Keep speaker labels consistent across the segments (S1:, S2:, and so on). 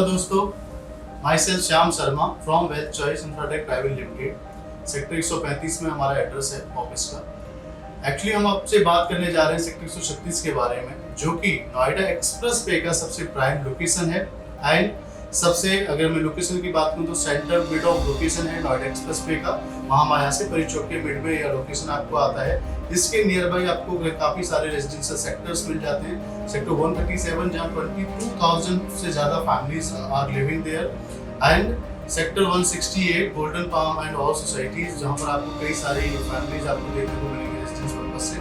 S1: Hello दोस्तों, my self Shyam Sharma from wealth choice Infratech private limited. Sector 135 में हमारा address है ऑफिस का। एक्चुअली हम आपसे बात करने जा रहे हैं सेक्टर 136 के बारे में, जो कि नोएडा एक्सप्रेस वे का सबसे प्राइम लोकेशन है। एंड सबसे, अगर मैं लोकेशन की बात करूँ तो सेंटर मिड ऑफ लोकेशन है नोएडा एक्सप्रेस वे का। वहाँ यहाँ से परी चौक के मिड में यह लोकेशन आपको आता है। इसके नियर बाई आपको काफ़ी सारे रेजिडेंशियल सेक्टर्स मिल जाते हैं। सेक्टर 137 जहाँ 22,000 से ज़्यादा families are living there. And sector 168 Golden Palm and all societies, जहाँ पर आपको कई सारी फैमिलीज आपको देखने को मिलेंगी रेजिडेंस पर्पज से।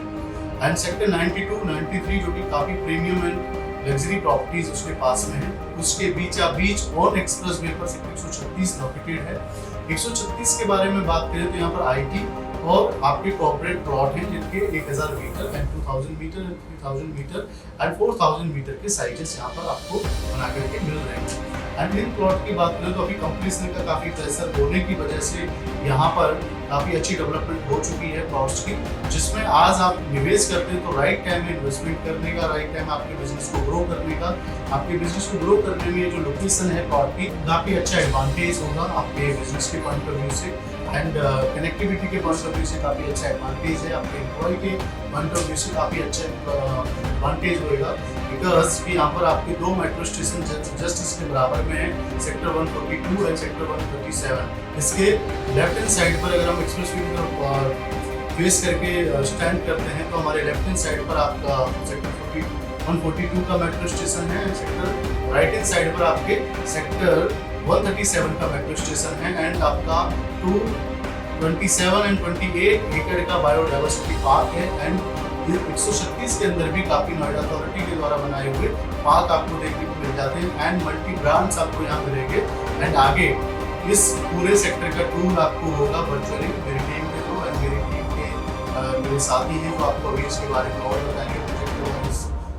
S1: एंड सेक्टर 92, 93 जो कि काफ़ी प्रीमियम एंड लग्जरी प्रॉपर्टीज उसके पास में है। उसके बीच ऑन एक्सप्रेस वे पर सेक्टर 136 लोकेटेड है। 136 के बारे में बात करें तो यहाँ पर आईटी और आपके कॉर्पोरेट प्लॉट हैं, जिनके 1000 metre and 2000 metre and 3000 metre and 4000 metre के साइजेस यहाँ पर आपको बना करके मिल रहे हैं। एंड इन प्लॉट की बात करें तो अभी कंपनीज का काफ़ी प्रेशर होने की वजह से यहाँ पर काफ़ी अच्छी डेवलपमेंट हो चुकी है प्लॉट्स की, जिसमें आज आप निवेश करते हैं तो राइट टाइम में इन्वेस्टमेंट करने का, राइट टाइम आपके बिजनेस को ग्रो करने का। आपके बिजनेस को ग्रो करने में ये जो लोकेशन है प्लॉट की, काफ़ी अच्छा एडवांटेज होगा आपके बिजनेस के पॉइंट ऑफ व्यू से। एंड कनेक्टिविटी के पॉइंट ऑफ व्यू से काफ़ी अच्छा एडवांटेज है। आपके एम्प्लॉय के पॉइंट ऑफ व्यू से काफ़ी अच्छा एडवांटेज होगा, बिकॉज कि यहाँ पर आपके 2 मेट्रो स्टेशन जस्ट इसके बराबर में है, सेक्टर 142 एंड सेक्टर 137। इसके लेफ्ट हैंड साइड पर अगर हम एक्सप्रेस वे की तरफ फेस करके स्टैंड करते हैं तो हमारे लेफ्ट हैंड साइड पर आपका सेक्टर 142 का मेट्रो स्टेशन है। सेक्टर राइट हैंड साइड पर आपके सेक्टर 137 का मेट्रो स्टेशन है। एंड आपका 27 एंड 28 एकड़ का बायोडाइवर्सिटी पार्क है। एंड 136 के अंदर भी काफ़ी नोएडा अथॉरिटी के द्वारा बनाए हुए पार्क आपको देखने को मिल जाते हैं। एंड मल्टी ब्रांड्स आपको यहाँ मिलेंगे। एंड आगे इस पूरे सेक्टर का टूर आपको होगा वर्चुअली मेरी टीम के थ्रू। एंड मेरी टीम के मेरे साथी हैं जो आपको अभी इसके बारे में और बताएंगे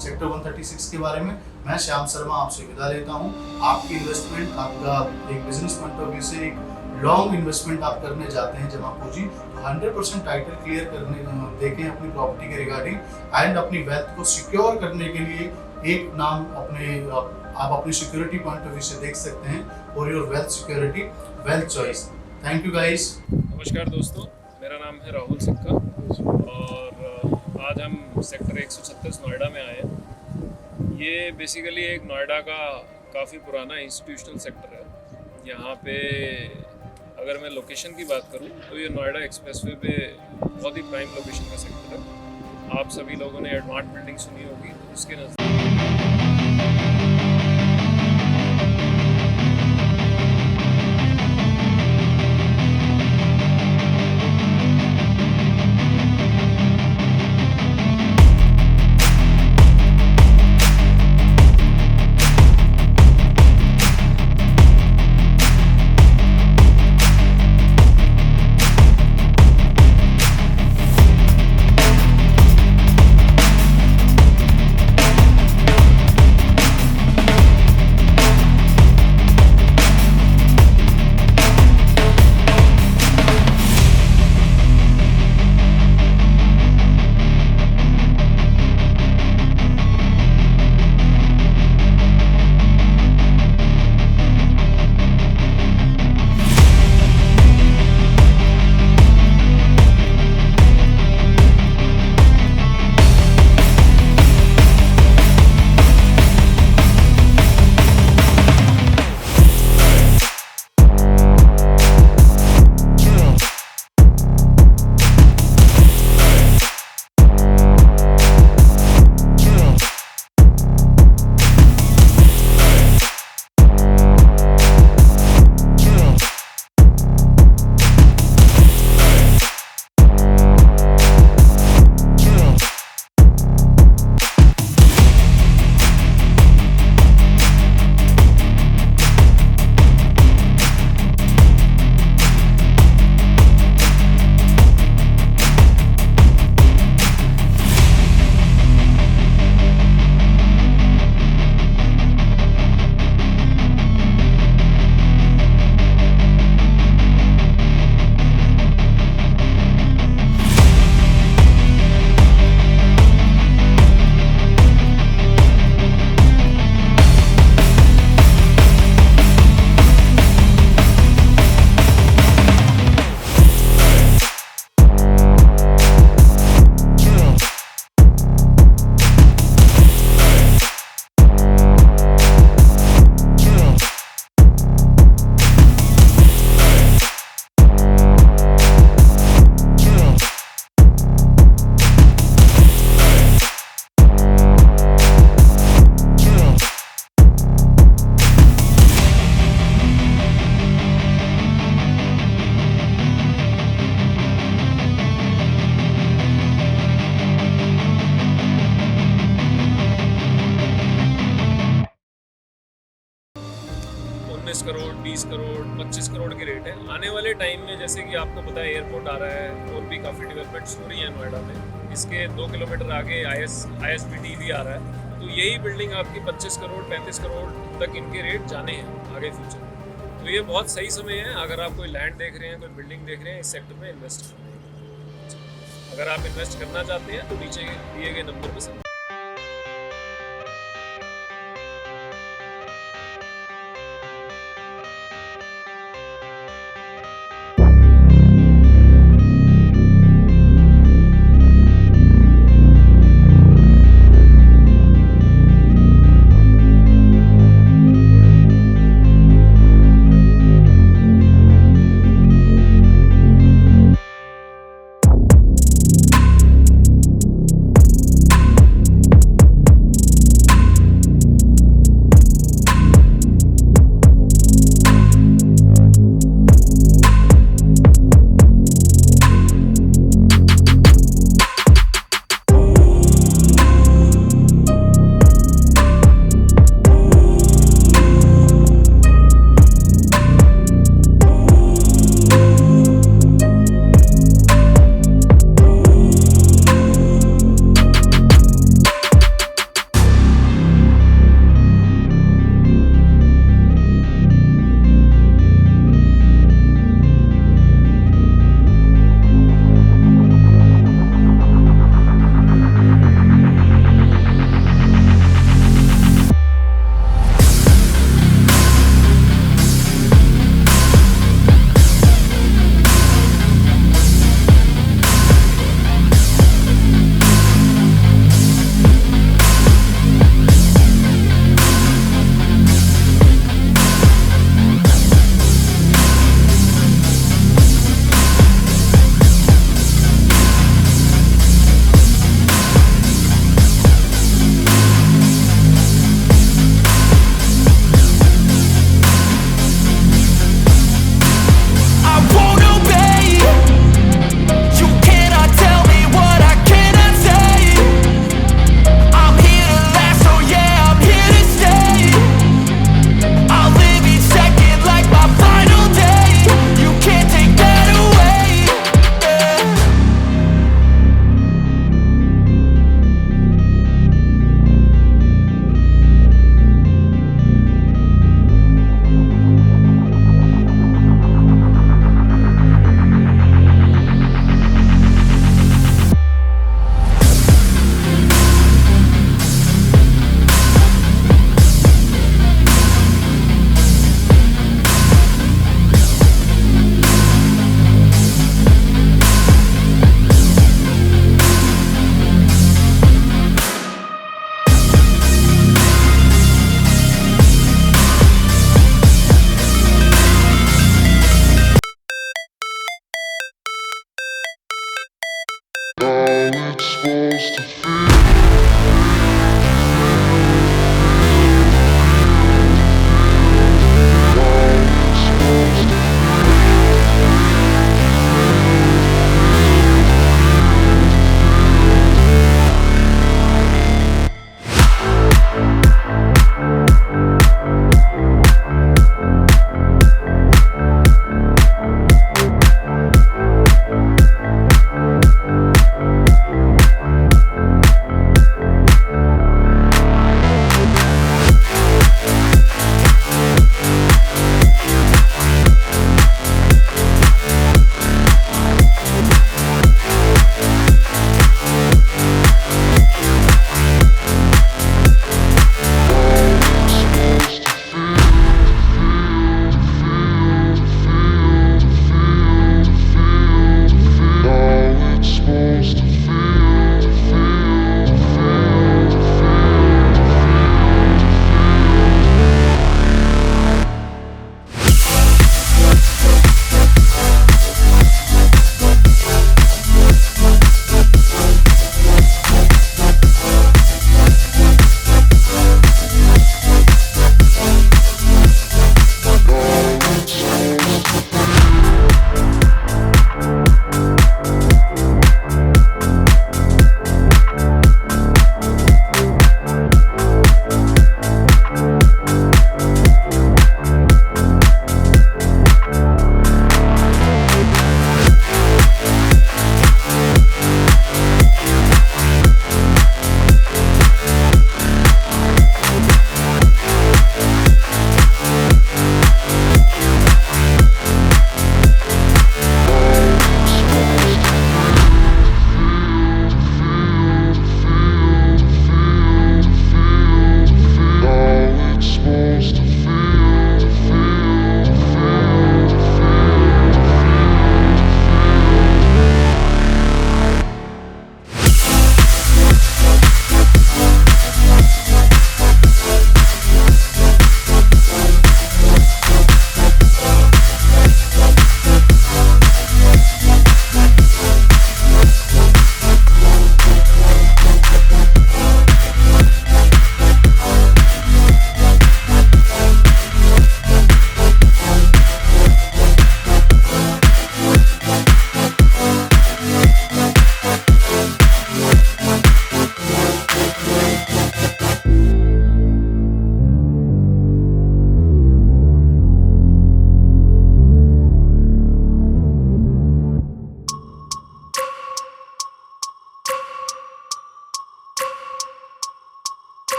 S1: सेक्टर 136 के बारे में। मैं श्याम शर्मा आपसे विदा लेता हूँ। आपकी इन्वेस्टमेंट, आपका एक बिजनेस पॉइंट ऑफ व्यू से एक लॉन्ग इन्वेस्टमेंट आप करने जाते हैं जमा पूंजी, तो 100% टाइटल क्लियर करने देखें अपनी प्रॉपर्टी के रिगार्डिंग। एंड अपनी वेल्थ को सिक्योर करने के लिए एक नाम आप अपनी सिक्योरिटी पॉइंट ऑफ व्यू से देख सकते हैं, for your wealth security, wealth choice. Thank you guys.
S2: नमस्कार दोस्तों, मेरा नाम है राहुल सिक्का और आज हम सेक्टर 136 नोएडा में आए हैं। ये बेसिकली एक नोएडा का काफ़ी पुराना इंस्टीट्यूशनल सेक्टर है। यहाँ पे अगर मैं लोकेशन की बात करूँ तो ये नोएडा एक्सप्रेसवे पे बहुत ही प्राइम लोकेशन का सेक्टर है। आप सभी लोगों ने एडवांस बिल्डिंग सुनी होगी, तो उसके नज़दीक करोड़ 25 करोड़ के रेट है। आने वाले टाइम में जैसे कि आपको पता है एयरपोर्ट आ रहा है और भी काफ़ी डेवलपमेंट्स हो रही है नोएडा में, इसके 2 किलोमीटर आगे ISBT भी आ रहा है, तो यही बिल्डिंग आपकी 25 करोड़ 35 करोड़ तक इनके रेट जाने हैं आगे फ्यूचर में। तो ये बहुत सही समय है अगर आप कोई लैंड देख रहे हैं, कोई बिल्डिंग देख रहे हैं, इस सेक्टर में इन्वेस्ट करने हैं। अगर आप इन्वेस्ट करना चाहते हैं तो नीचे दिए गए नंबर पर संपर्क
S3: How it's supposed to feel.